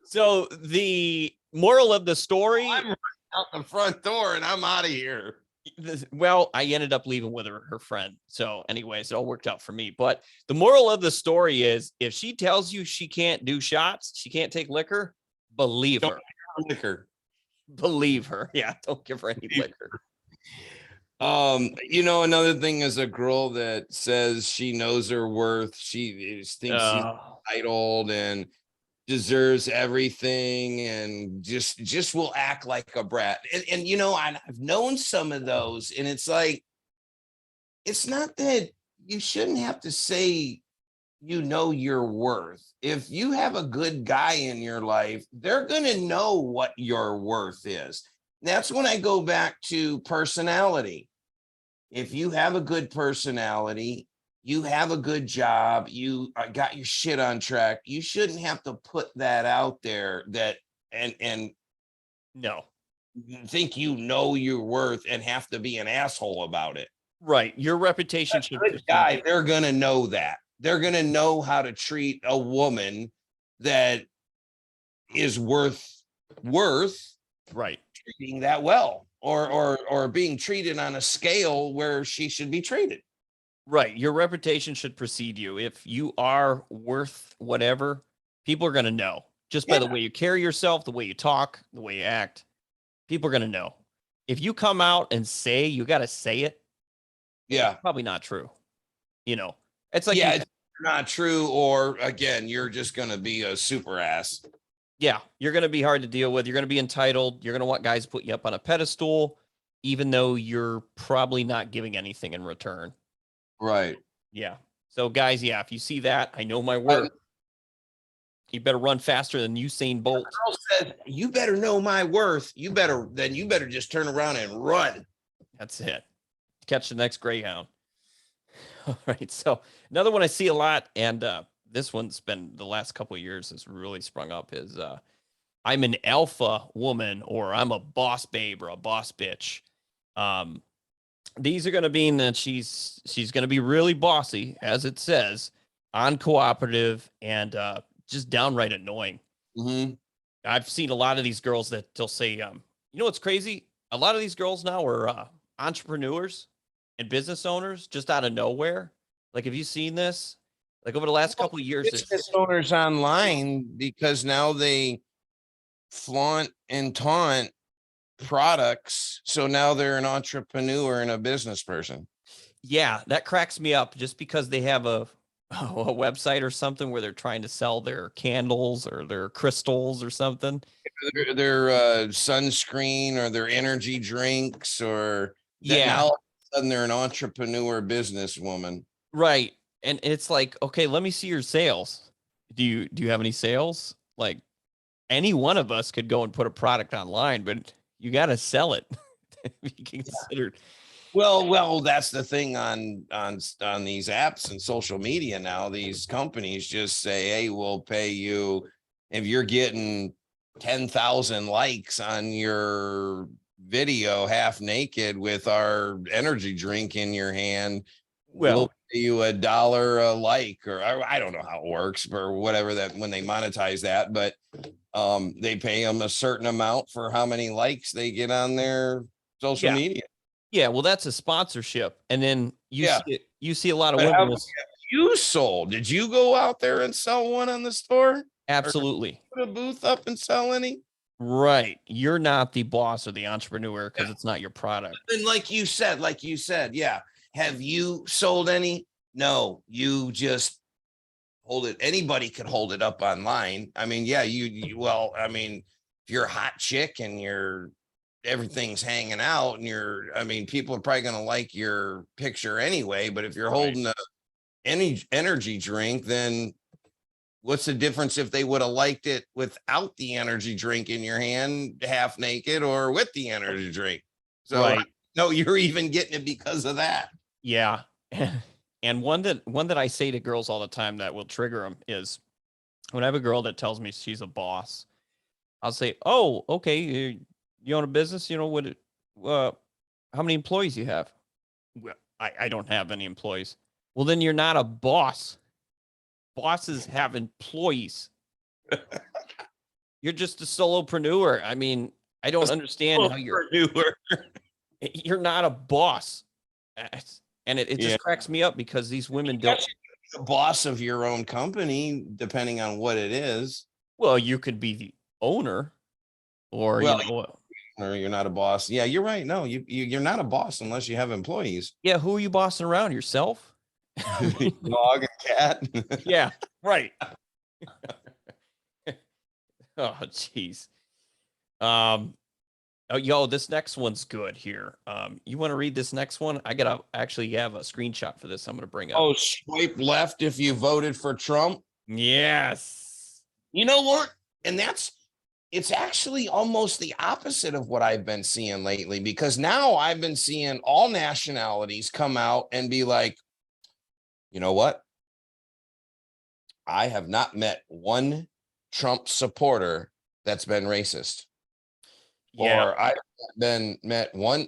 So the moral of the story, I'm running out the front door and I'm out of here. well, I ended up leaving with her friend. So anyways, it all worked out for me. But the moral of the story is, if she tells you she can't do shots, she can't take liquor, believe her. Liquor. Believe her. Yeah, don't give her any liquor. Another thing is a girl that says she knows her worth. She thinks she's entitled and deserves everything, and just will act like a brat. And I've known some of those, and it's like, it's not that you shouldn't have to say your worth. If you have a good guy in your life, they're gonna know what your worth is. That's when I go back to personality. If you have a good personality, you have a good job, you got your shit on track, you shouldn't have to put that out there and No. think your worth and have to be an asshole about it. Right. Your reputation should Good guy, they're gonna know that. They're gonna know how to treat a woman that is worth right. treating that well, or being treated on a scale where she should be treated. Right. Your reputation should precede you. If you are worth whatever, people are going to know just by the way you carry yourself, the way you talk, the way you act. People are going to know. If you come out and say, you got to say it. Yeah. It's probably not true. It's like, it's not true. Or again, you're just going to be a super ass. Yeah. You're going to be hard to deal with. You're going to be entitled. You're going to want guys to put you up on a pedestal, even though you're probably not giving anything in return. Right. Yeah. So guys, if you see that, I know my worth. You better run faster than Usain Bolt. Girl says, "You better know my worth. You better just turn around and run." That's it. Catch the next Greyhound. All right. So another one I see a lot, and this one's been the last couple of years has really sprung up, is I'm an alpha woman, or I'm a boss babe or a boss bitch. these are going to mean that she's going to be really bossy, as it says, uncooperative, and just downright annoying. Mm-hmm. I've seen a lot of these girls that they'll say, you know what's crazy? A lot of these girls now are entrepreneurs and business owners just out of nowhere. Like, have you seen this? Like over the last couple of years, Business owners online, because now they flaunt and taunt products. So now they're an entrepreneur and a business person. yeah, that cracks me up just because they have a website or something where they're trying to sell their candles or their crystals or something. Their sunscreen or their energy drinks, or that Yeah, now all of a sudden they're an entrepreneur businesswoman. right. And it's like, okay, let me see your sales. Do you have any sales? Like any one of us could go and put a product online, but you got to sell it to be considered. Well, that's the thing on these apps and social media now. These companies just say, "Hey, we'll pay you if you're getting 10,000 likes on your video half naked with our energy drink in your hand. We'll Well, pay you $1 a like," or I don't know how it works, or whatever, that when they monetize that, but they pay them a certain amount for how many likes they get on their social yeah. media. Yeah, well, that's a sponsorship. And then Yeah. you see a lot of But women how will you sold? Did you go out there and sell one on the store, or absolutely. put a booth up and sell any? Right. You're not the boss or the entrepreneur because it's not your product. And like you said, yeah. Have you sold any? No, you just hold it. Anybody could hold it up online. I mean, yeah, well, I mean, if you're a hot chick and everything's hanging out and I mean, people are probably going to like your picture anyway, but if you're Right. holding any energy drink, then what's the difference if they would have liked it without the energy drink in your hand, half naked, or with the energy drink? So Right. no, you're even getting it because of that. Yeah. And one that I say to girls all the time that will trigger them is when I have a girl that tells me she's a boss, I'll say, "Oh, okay, you own a business, you know what how many employees you have?" Well, I don't have any employees. Well, then you're not a boss. Bosses have employees. You're just a solopreneur. I mean, I don't understand how you're not a boss. And it Yeah. just cracks me up because these women don't. The boss of your own company, depending on what it is. Well, you could be the owner, or Well, know, or you're not a boss. Yeah, you're right. No, you're not a boss unless you have employees. yeah, who are you bossing around? Yourself? Dog and cat. Yeah, right. Oh, jeez. Um, oh, yo, this next one's good here. You want to read this next one? I gotta actually have a screenshot for this. I'm gonna bring up. Oh, swipe left if you voted for Trump. Yes. You know what? And it's actually almost the opposite of what I've been seeing lately, because now I've been seeing all nationalities come out and be like, you know what? I have not met one Trump supporter that's been racist. Yeah. Or I've met one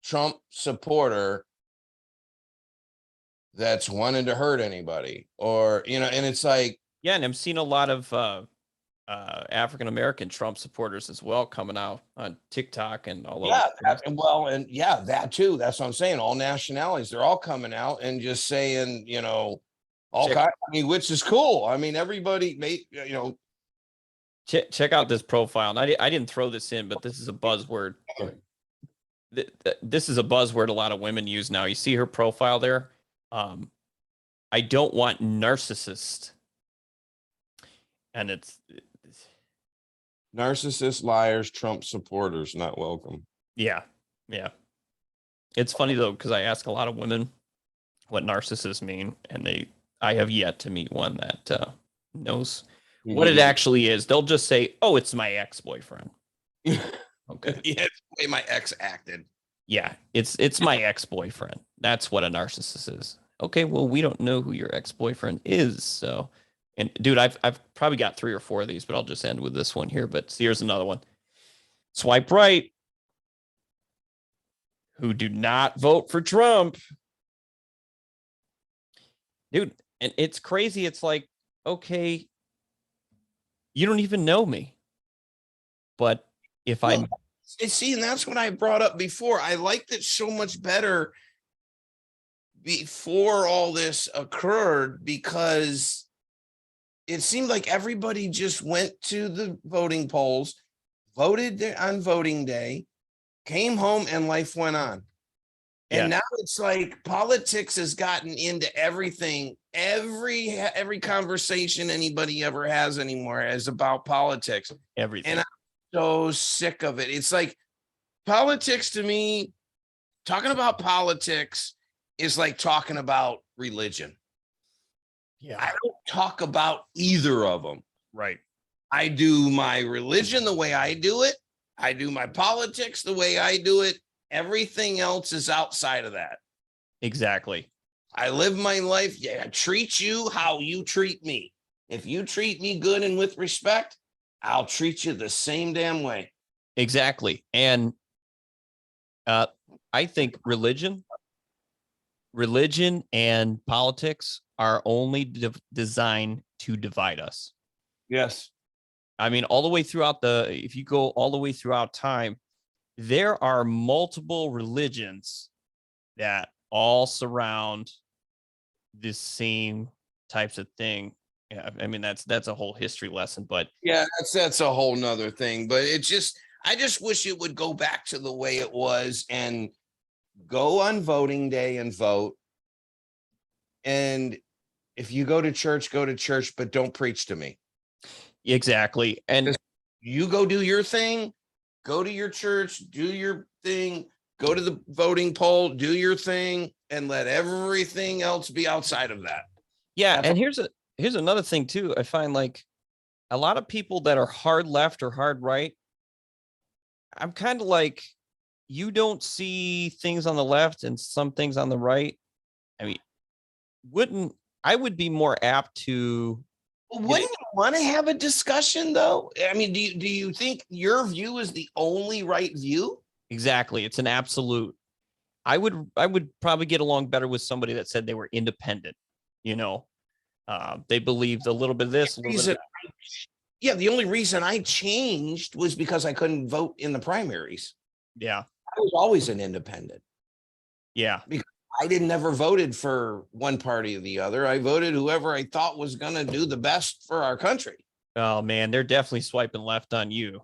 Trump supporter that's wanted to hurt anybody, or, and it's like, Yeah, and I'm seeing a lot of African American Trump supporters as well coming out on TikTok and all over. that too. That's what I'm saying. All nationalities, they're all coming out and just saying, all Check, kinds. I mean, which is cool. I mean, everybody made, check out this profile. And I didn't throw this in, but this is a buzzword. This is a buzzword a lot of women use now. You see her profile there. I don't want narcissist, and it's narcissists, liars, Trump supporters not welcome. yeah. It's funny though because I ask a lot of women what narcissists mean, and I have yet to meet one that knows what it actually is. They'll just say, "Oh, it's my ex-boyfriend." Okay. Yeah, it's the way my ex acted. Yeah, it's my ex-boyfriend. That's what a narcissist is. Okay, well, we don't know who your ex-boyfriend is, so. And dude, I've probably got 3 or 4 of these, but I'll just end with this one here. But here's another one. Swipe right. who do not vote for Trump. Dude, and it's crazy. It's like, okay, you don't even know me. But if Well, see, and that's what I brought up before. I liked it so much better before all this occurred because it seemed like everybody just went to the voting polls, voted on voting day, came home, and life went on. And now it's like politics has gotten into everything. Every conversation anybody ever has anymore is about politics. Everything. And I'm so sick of it. It's like politics to me, talking about politics is like talking about religion. Yeah. I don't talk about either of them. Right. I do my religion the way I do it. I do my politics the way I do it. Everything else is outside of that. Exactly. I live my life. Yeah, I treat you how you treat me. If you treat me good and with respect, I'll treat you the same damn way. Exactly. And I think religion and politics are only designed to divide us. Yes. I mean, all the way throughout if you go all the way throughout time, there are multiple religions that all surround the same types of thing. Yeah, I mean, that's a whole history lesson, but yeah, that's a whole nother thing. But I just wish it would go back to the way it was and go on voting day and vote. And if you go to church, but don't preach to me. exactly. And just, you go do your thing, go to your church, do your thing, go to the voting poll, do your thing, and let everything else be outside of that. Yeah. And here's another thing too. I find like a lot of people that are hard left or hard right, I'm kind of like, you don't see things on the left and some things on the right. I mean, I would be more apt to. Wouldn't you want to have a discussion though? I mean, do you think your view is the only right view? Exactly. It's an absolute. I would probably get along better with somebody that said they were independent. They believed a little bit of this, a little bit of that. Yeah, the only reason I changed was because I couldn't vote in the primaries. Yeah. I was always an independent. Yeah. Because I never voted for one party or the other. I voted whoever I thought was going to do the best for our country. Oh man, they're definitely swiping left on you.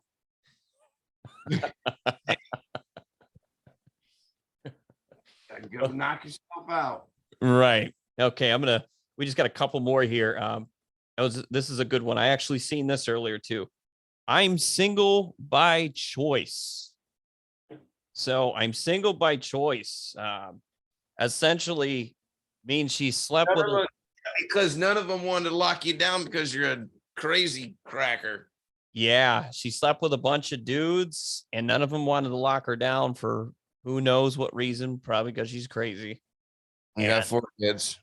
Go knock yourself out. Right. Okay. We just got a couple more here. This is a good one. I actually seen this earlier too. I'm single by choice. So I'm single by choice. Essentially means she slept with because none of them wanted to lock you down because you're a crazy cracker. Yeah, she slept with a bunch of dudes and none of them wanted to lock her down for who knows what reason, probably because she's crazy. You got 4 kids.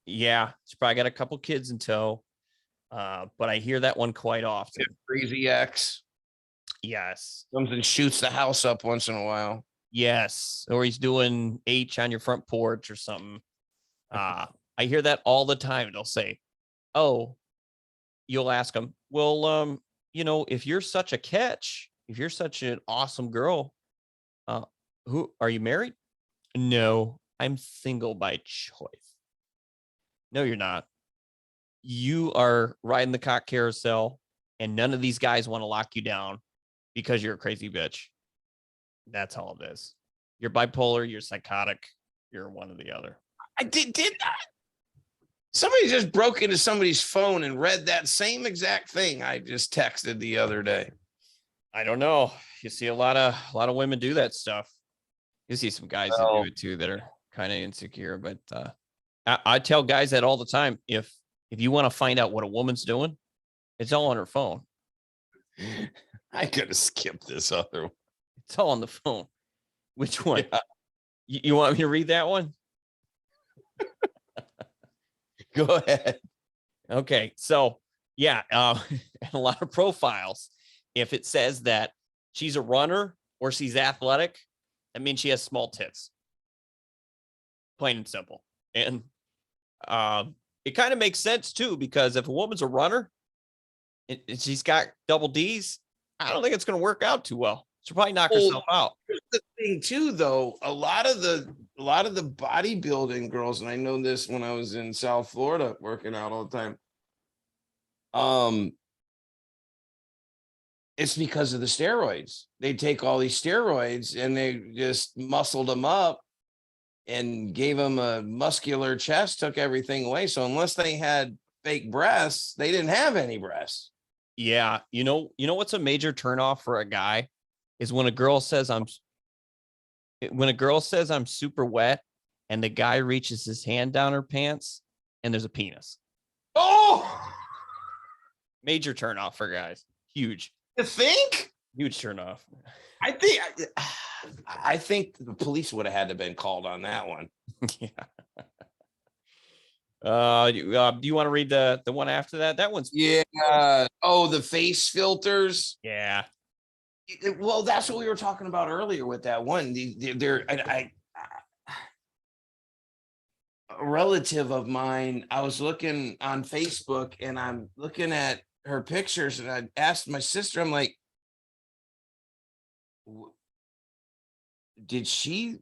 Yeah, she probably got a couple kids in tow. But I hear that one quite often. Crazy ex. Yes. Comes and shoots the house up once in a while. Yes. Or he's doing H on your front porch or something. I hear that all the time. They'll say, oh, you'll ask them, well, if you're such a catch, if you're such an awesome girl, who are you married? No, I'm single by choice. No, you're not. You are riding the cock carousel and none of these guys want to lock you down because you're a crazy bitch. That's all it is. You're bipolar, you're psychotic, you're one or the other. I did not. Somebody just broke into somebody's phone and read that same exact thing I just texted the other day. I don't know. You see a lot of women do that stuff. You see some guys that do it too that are kind of insecure, but I tell guys that all the time. If you want to find out what a woman's doing, it's all on her phone. I could have skipped this other one. It's all on the phone. Which one? Yeah. You want me to read that one? Go ahead. Okay. So yeah, a lot of profiles, if it says that she's a runner or she's athletic, That means she has small tits. Plain and simple. And it kind of makes sense too, because if a woman's a runner and she's got double D's, I don't think it's going to work out too well. She'll probably knock herself out. Here's the thing too, though. A lot of the bodybuilding girls, and I know this when I was in South Florida working out all the time. It's because of the steroids. They take all these steroids and they just muscled them up and gave them a muscular chest, took everything away. So unless they had fake breasts, they didn't have any breasts. Yeah. You know what's a major turnoff for a guy is when a girl says I'm super wet and the guy reaches his hand down her pants and there's a penis. Oh, major turnoff for guys. Huge. you think? Huge turnoff. I think the police would have had to been called on that one. Yeah. Do you want to read the one after that? That one's the face filters. Yeah. Well, that's what we were talking about earlier with that one. A relative of mine, I was looking on Facebook and I'm looking at her pictures and I asked my sister, I'm like, did she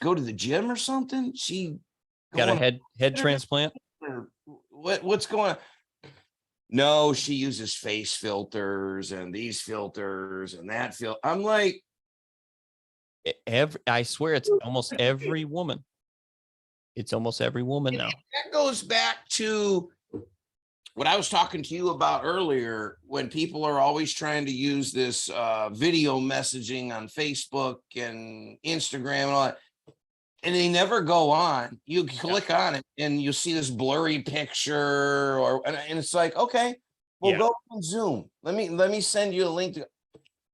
go to the gym or something? She got a head transplant? What's going on? No, she uses face filters and these filters and that I'm like, I swear it's almost every woman. It's almost every woman now. That goes back to what I was talking to you about earlier, when people are always trying to use this video messaging on Facebook and Instagram and all that, and they never go on. You click on it and you see this blurry picture, and it's like, okay, well, go on Zoom. Let me send you a link to.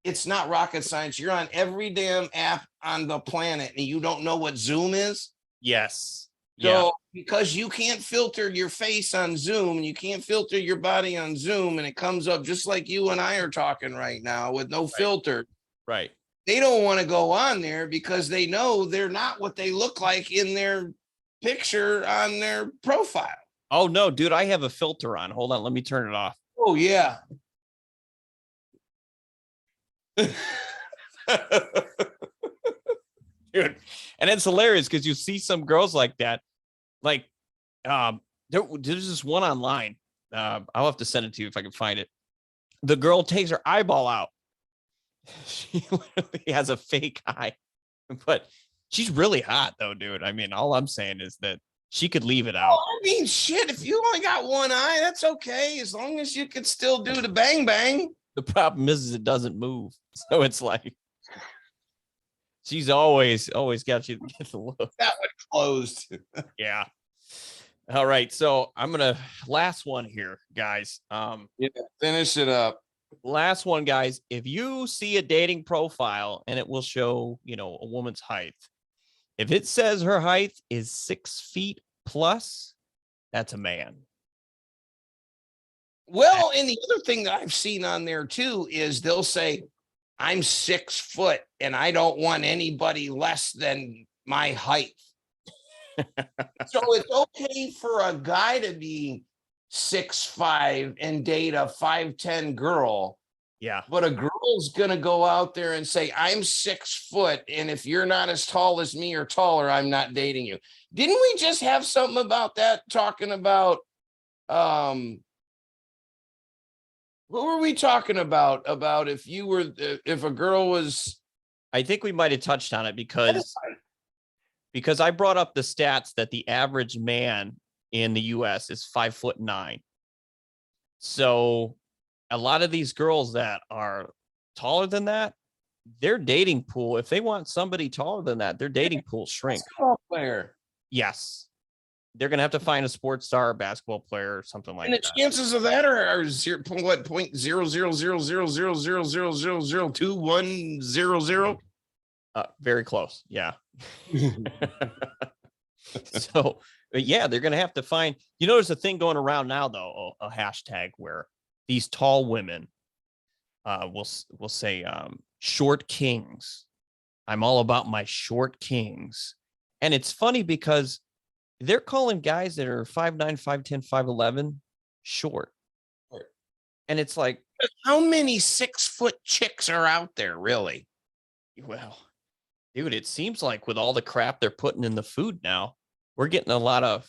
It's not rocket science. You're on every damn app on the planet, and you don't know what Zoom is. Yes. So because you can't filter your face on Zoom and you can't filter your body on Zoom, and it comes up just like you and I are talking right now with no filter. Right. They don't want to go on there because they know they're not what they look like in their picture on their profile. Oh no, dude, I have a filter on. Hold on, let me turn it off. Oh yeah. Dude, and it's hilarious because you see some girls like that. Like, there's this one online. I'll have to send it to you if I can find it. The girl takes her eyeball out. She literally has a fake eye, but she's really hot though, dude. I mean, all I'm saying is that she could leave it out. I mean, shit, if you only got one eye, that's okay. As long as you could still do the bang bang. The problem is it doesn't move. So it's like, she's always got you to get the look. That one closed. Yeah. All right. So I'm going to last one here, guys. Finish it up. Last one, guys. If you see a dating profile and it will show, a woman's height, if it says her height is 6 feet plus, that's a man. Well, and the other thing that I've seen on there too is they'll say, I'm 6 foot and I don't want anybody less than my height. So it's okay for a guy to be 6'5" and date a 5'10" girl. Yeah. But a girl's going to go out there and say, I'm 6 foot. And if you're not as tall as me or taller, I'm not dating you. Didn't we just have something about that talking about, what were we talking about? About if a girl was. I think we might have touched on it because I brought up the stats that the average man in the US is 5'9". So a lot of these girls that are taller than that, their dating pool, if they want somebody taller than that, their dating pool shrinks. Basketball player. Yes. They're going to have to find a sports star, basketball player, or something like that. And the chances of that are 0.00000002100. Very close. Yeah. So, yeah, they're going to have to find, there's a thing going around now, though, a hashtag where these tall women will say short kings. I'm all about my short kings. And it's funny because they're calling guys that are 5'9", 5'10", 5'11" short. And it's like, how many 6-foot chicks are out there, really? well, dude, it seems like with all the crap they're putting in the food now, we're getting a lot of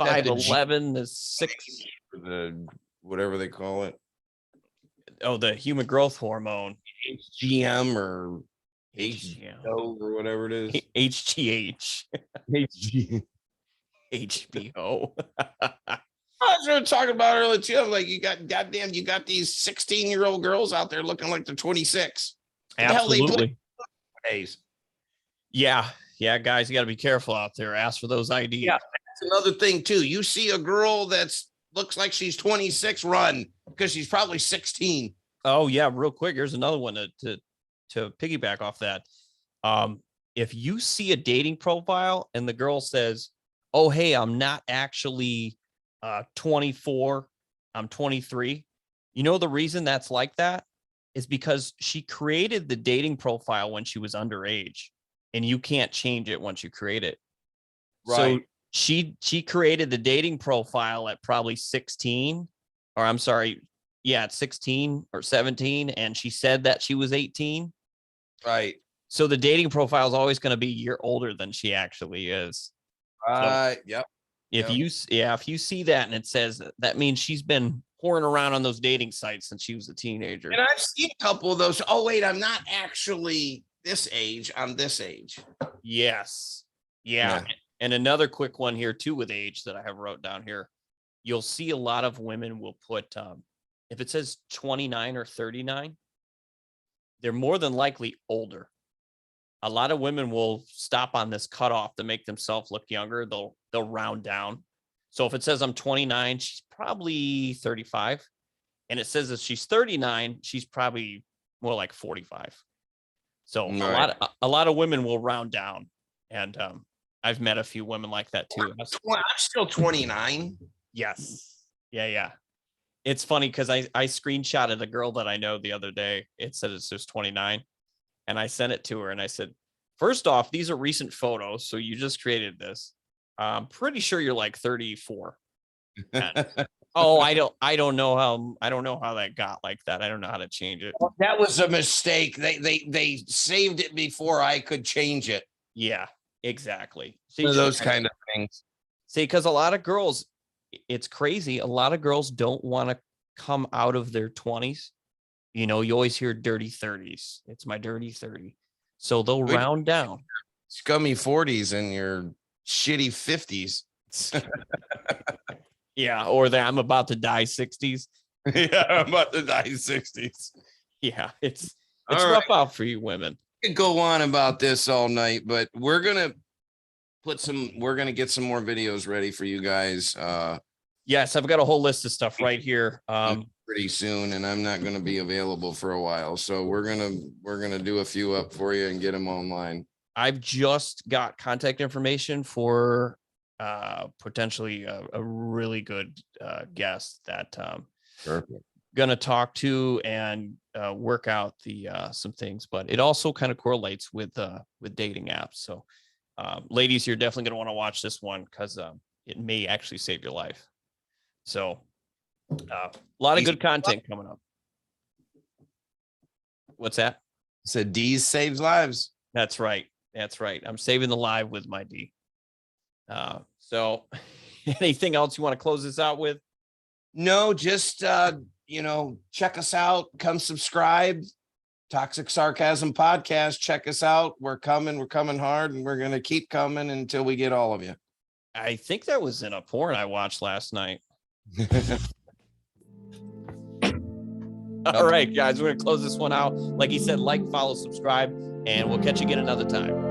5'11" to 6. The whatever they call it. Oh, the human growth hormone. HGM or HGM. HBO or whatever it is. HGH. HG. HBO. I was talking about earlier too. I'm like, you got these 16-year-old girls out there looking like they're 26. Absolutely. Days. Yeah, guys, you got to be careful out there. Ask for those IDs. Yeah, that's another thing too. You see a girl that's looks like she's 26, run, because she's probably 16. Oh yeah, real quick. Here's another one to piggyback off that. If you see a dating profile and the girl says, "Oh, hey, I'm not actually 24, I'm 23." You know the reason that's like that is because she created the dating profile when she was underage, and you can't change it once you create it. Right. So she created the dating profile at probably 16, or I'm sorry, yeah, at 16 or 17, and she said that she was 18. Right. So the dating profile is always going to be a year older than she actually is. Yep. If you see that and it says that means she's been whoring around on those dating sites since she was a teenager. And I've seen a couple of those. Oh, wait, I'm not actually this age. I'm this age. Yes. Yeah. And another quick one here too with age that I have wrote down here. You'll see a lot of women will put if it says 29 or 39, they're more than likely older. A lot of women will stop on this cutoff to make themselves look younger. They'll round down. So if it says I'm 29, she's probably 35. And it says if she's 39, she's probably more like 45. So a lot of women will round down. And I've met a few women like that too. I'm still 29. Yes. Yeah. It's funny because I screenshotted a girl that I know the other day. It said it's just 29. And I sent it to her and I said, first off, these are recent photos. So you just created this. I'm pretty sure you're like 34. And, oh, I don't know how that got like that. I don't know how to change it. That was a mistake. They saved it before I could change it. Yeah, exactly. See, those kind of things. See, because a lot of girls, it's crazy. A lot of girls don't want to come out of their 20s. You know, you always hear dirty 30s. It's my dirty 30. So they'll round down. Scummy 40s and your shitty 50s. Yeah, or that I'm about to die 60s. Yeah, I'm about to die 60s. Yeah, it's rough out for you women. We could go on about this all night, but we're gonna get some more videos ready for you guys. Yes, I've got a whole list of stuff right here. Pretty soon, and I'm not gonna be available for a while. So we're gonna do a few up for you and get them online. I've just got contact information for potentially a really good guest that gonna talk to and work out the some things, but it also kind of correlates with dating apps. So ladies, you're definitely gonna want to watch this one because it may actually save your life. So a lot of good content coming up. What's that? So D's saves lives. That's right. I'm saving the live with my D. So anything else you want to close this out with? No, just check us out. Come subscribe. Toxic Sarcasm Podcast. Check us out. We're coming hard, and we're gonna keep coming until we get all of you. I think that was in a porn I watched last night. All right, guys, we're gonna close this one out. Like he said, like, follow, subscribe, and we'll catch you again another time.